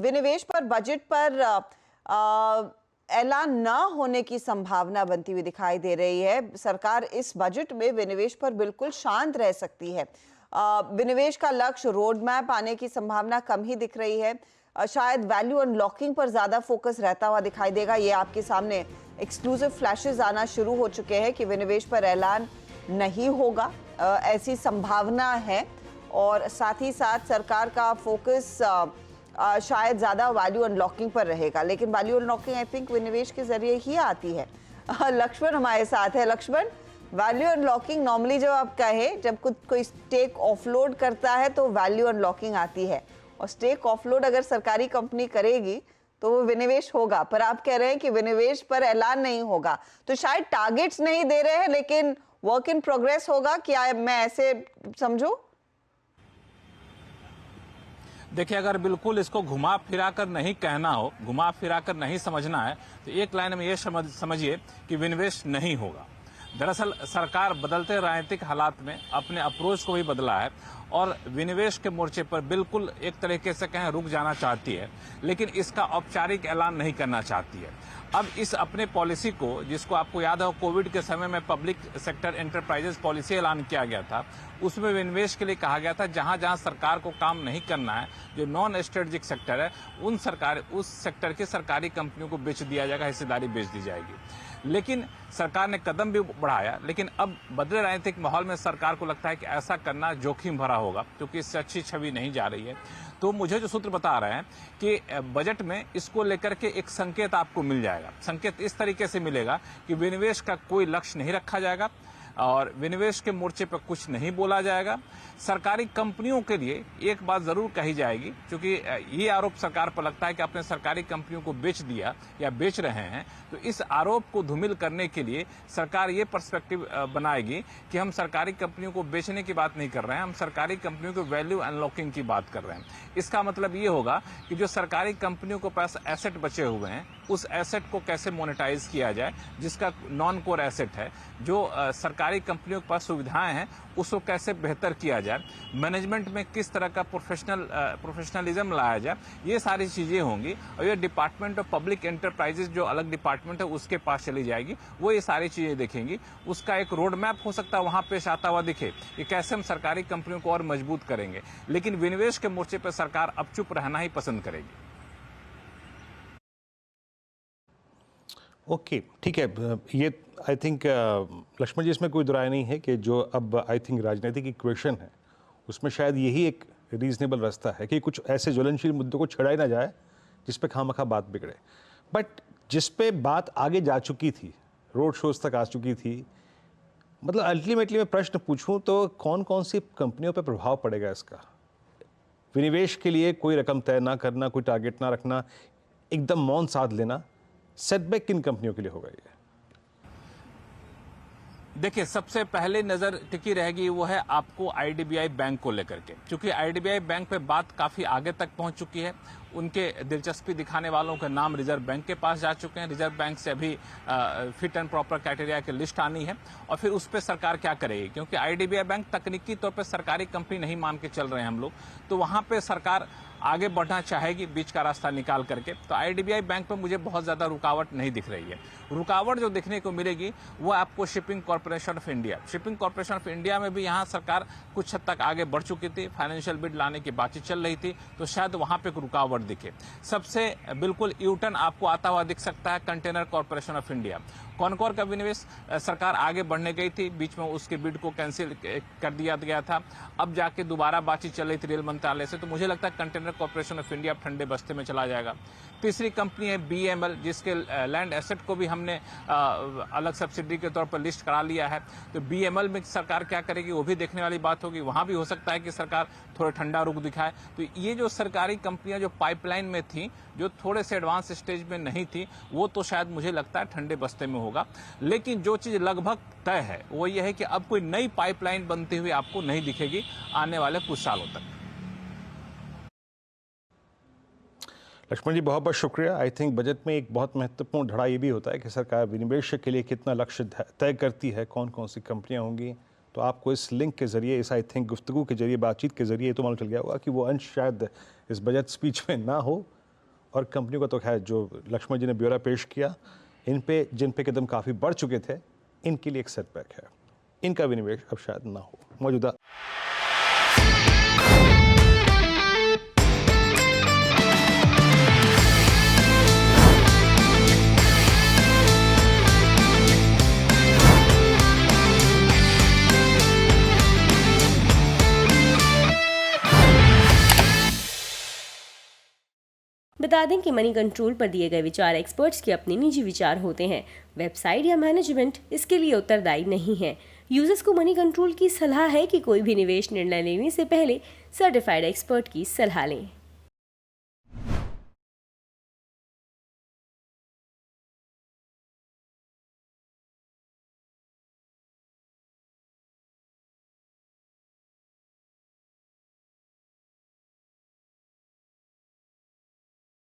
विनिवेश पर बजट पर ऐलान न होने की संभावना बनती हुई दिखाई दे रही है। सरकार इस बजट में विनिवेश पर बिल्कुल शांत रह सकती है। विनिवेश का लक्ष्य रोड मैप आने की संभावना कम ही दिख रही है। शायद वैल्यू अनलॉकिंग पर ज्यादा फोकस रहता हुआ दिखाई देगा। ये आपके सामने एक्सक्लूसिव फ्लैशेस आना शुरू हो चुके हैं कि विनिवेश पर ऐलान नहीं होगा, ऐसी संभावना है। और साथ ही साथ सरकार का फोकस शायद ज़्यादा वैल्यू अनलॉकिंग पर रहेगा, लेकिन वैल्यू अनलॉकिंग आई थिंक विनिवेश के जरिए ही आती है। लक्ष्मण हमारे साथ है। लक्ष्मण, वैल्यू अनलॉकिंग नॉर्मली जब आप कहें, जब कोई स्टेक ऑफलोड करता है तो वैल्यू अनलॉकिंग आती है, और स्टेक ऑफलोड अगर सरकारी कंपनी करेगी तो वो विनिवेश होगा। पर आप कह रहे हैं कि विनिवेश पर ऐलान नहीं होगा, तो शायद टारगेट्स नहीं दे रहे हैं लेकिन वर्क इन प्रोग्रेस होगा। क्या मैं ऐसे समझूं? देखिए, अगर बिल्कुल इसको घुमा फिरा कर नहीं कहना हो, घुमा फिरा कर नहीं समझना है, तो एक लाइन में ये समझिए कि विनिवेश नहीं होगा। दरअसल सरकार बदलते राजनीतिक हालात में अपने अप्रोच को भी बदला है और विनिवेश के मोर्चे पर बिल्कुल एक तरीके से कहें रुक जाना चाहती है, लेकिन इसका औपचारिक ऐलान नहीं करना चाहती है। अब इस अपने पॉलिसी को, जिसको आपको याद है कोविड के समय में पब्लिक सेक्टर एंटरप्राइजेस पॉलिसी ऐलान किया गया था, उसमें विनिवेश के लिए कहा गया था जहां जहां सरकार को काम नहीं करना है, जो नॉन स्ट्रेटेजिक सेक्टर है, उस सेक्टर की सरकारी कंपनियों को बेच दिया जाएगा, हिस्सेदारी बेच दी जाएगी। लेकिन सरकार ने कदम भी बढ़ाया, लेकिन अब बदले राजनीतिक माहौल में सरकार को लगता है कि ऐसा करना जोखिम भरा होगा, क्योंकि इससे अच्छी छवि नहीं जा रही है। तो मुझे जो सूत्र बता रहे हैं कि बजट में इसको लेकर के एक संकेत आपको मिल जाएगा। संकेत इस तरीके से मिलेगा कि विनिवेश का कोई लक्ष्य नहीं रखा जाएगा और विनिवेश के मोर्चे पर कुछ नहीं बोला जाएगा। सरकारी कंपनियों के लिए एक बात जरूर कही जाएगी, क्योंकि ये आरोप सरकार पर लगता है कि अपने सरकारी कंपनियों को बेच दिया या बेच रहे हैं। तो इस आरोप को धूमिल करने के लिए सरकार ये पर्सपेक्टिव बनाएगी कि हम सरकारी कंपनियों को बेचने की बात नहीं कर रहे हैं, हम सरकारी कंपनियों को वैल्यू अनलॉकिंग की बात कर रहे हैं। इसका मतलब ये होगा कि जो सरकारी कंपनियों के पास एसेट बचे हुए हैं, उस एसेट को कैसे मोनेटाइज किया जाए, जिसका नॉन कोर एसेट है, जो सरकारी कंपनियों के पास सुविधाएं हैं, उसको कैसे बेहतर किया जाए, मैनेजमेंट में किस तरह का प्रोफेशनलिज्म लाया जाए, ये सारी चीजें होंगी। और ये डिपार्टमेंट ऑफ पब्लिक एंटरप्राइजेस, जो अलग डिपार्टमेंट है, उसके पास चली जाएगी, वो ये सारी चीजें देखेंगी। उसका एक रोड मैप हो सकता है वहां पेश आता हुआ दिखे कि कैसे हम सरकारी कंपनियों को और मजबूत करेंगे। लेकिन विनिवेश के मोर्चे पर सरकार अब चुप रहना ही पसंद करेगी। ओके, ठीक है। ये आई थिंक लक्ष्मण जी, इसमें कोई दुराय नहीं है कि जो अब आई थिंक राजनीतिक इक्वेशन है, उसमें शायद यही एक रीजनेबल रास्ता है कि कुछ ऐसे ज्वलनशील मुद्दों को छेड़ा ही ना जाए जिस पे खामखा बात बिगड़े। बट जिस पे बात आगे जा चुकी थी, रोड शोज तक आ चुकी थी, मतलब अल्टीमेटली मैं प्रश्न पूछूं तो कौन कौन सी कंपनियों पे प्रभाव पड़ेगा इसका? विनिवेश के लिए कोई रकम तय ना करना, कोई टारगेट ना रखना, एकदम मौन साध लेना, सेटबैक किन कंपनियों के लिए होगा ये? देखिए, सबसे पहले नजर टिकी रहेगी वो है आपको आईडीबीआई बैंक को लेकर के, क्योंकि आईडीबीआई बैंक पे बात काफी आगे तक पहुंच चुकी है। उनके दिलचस्पी दिखाने वालों के नाम रिजर्व बैंक के पास जा चुके हैं। रिजर्व बैंक से अभी फिट एंड प्रॉपर क्राइटेरिया की लिस्ट आनी है और फिर उस पर सरकार क्या करेगी, क्योंकि आईडीबीआई बैंक तकनीकी तौर पर सरकारी कंपनी नहीं मान के चल रहे हैं हम लोग, तो वहां पे सरकार आगे बढ़ना चाहेगी बीच का रास्ता निकाल करके। तो आईडीबीआई बैंक पर मुझे बहुत ज्यादा रुकावट नहीं दिख रही है। रुकावट जो दिखने को मिलेगी वो आपको shipping corporation of India, shipping corporation of India में भी यहाँ सरकार कुछ हद तक आगे बढ़ चुकी थी, फाइनेंशियल बिड लाने की बातचीत चल रही थी, तो शायद वहां पे रुकावट दिखे। सबसे बिल्कुल यूटर्न आपको आता हुआ दिख सकता है container corporation of India. Concor का विनिवेश सरकार आगे बढ़ने गई थी, बीच में उसके बिड को कैंसिल कर दिया गया था, अब जाके दोबारा बातचीत चल रही थी रेल मंत्रालय से, तो मुझे लगता है कंटेनर कॉर्पोरेशन ऑफ इंडिया ठंडे बस्ते में चला जाएगा। तीसरी कंपनी है बीएमएल, जिसके लैंड एसेट को भी हमने अलग सब्सिडी के तौर पर लिस्ट करा लिया है। तो बीएमएल में सरकार क्या करेगी वो भी देखने वाली बात होगी। वहां भी हो सकता है कि सरकार थोड़ा ठंडा रुख दिखाए। तो ये जो सरकारी कंपनियां जो पाइपलाइन में थी, जो थोड़े से एडवांस स्टेज में नहीं थी, वो तो शायद मुझे लगता है ठंडे बस्ते में होगा। लेकिन जो चीज लगभग तय है वो ये है कि अब कोई नई पाइपलाइन बनती हुई आपको नहीं दिखेगी आने वाले कुछ सालों तक। लक्ष्मण जी, बहुत बहुत शुक्रिया। आई थिंक बजट में एक बहुत महत्वपूर्ण धड़ा ये भी होता है कि सरकार विनिवेश के लिए कितना लक्ष्य तय करती है, कौन कौन सी कंपनियां होंगी। तो आपको इस लिंक के जरिए, इस आई थिंक गुफ्तगू के जरिए, बातचीत के जरिए तो मालूम चल गया होगा कि वो अंश शायद इस बजट स्पीच में ना हो, और कंपनी को तो खैर जो लक्ष्मण जी ने ब्यौरा पेश किया, इन पे जिन पे कदम काफ़ी बढ़ चुके थे, इनके लिए एक सेटबैक है। इनका विनिवेश अब शायद ना हो। मौजूदा बता दें कि मनी कंट्रोल पर दिए गए विचार एक्सपर्ट्स के अपने निजी विचार होते हैं। वेबसाइट या मैनेजमेंट इसके लिए उत्तरदायी नहीं है। यूजर्स को मनी कंट्रोल की सलाह है कि कोई भी निवेश निर्णय लेने से पहले सर्टिफाइड एक्सपर्ट की सलाह लें।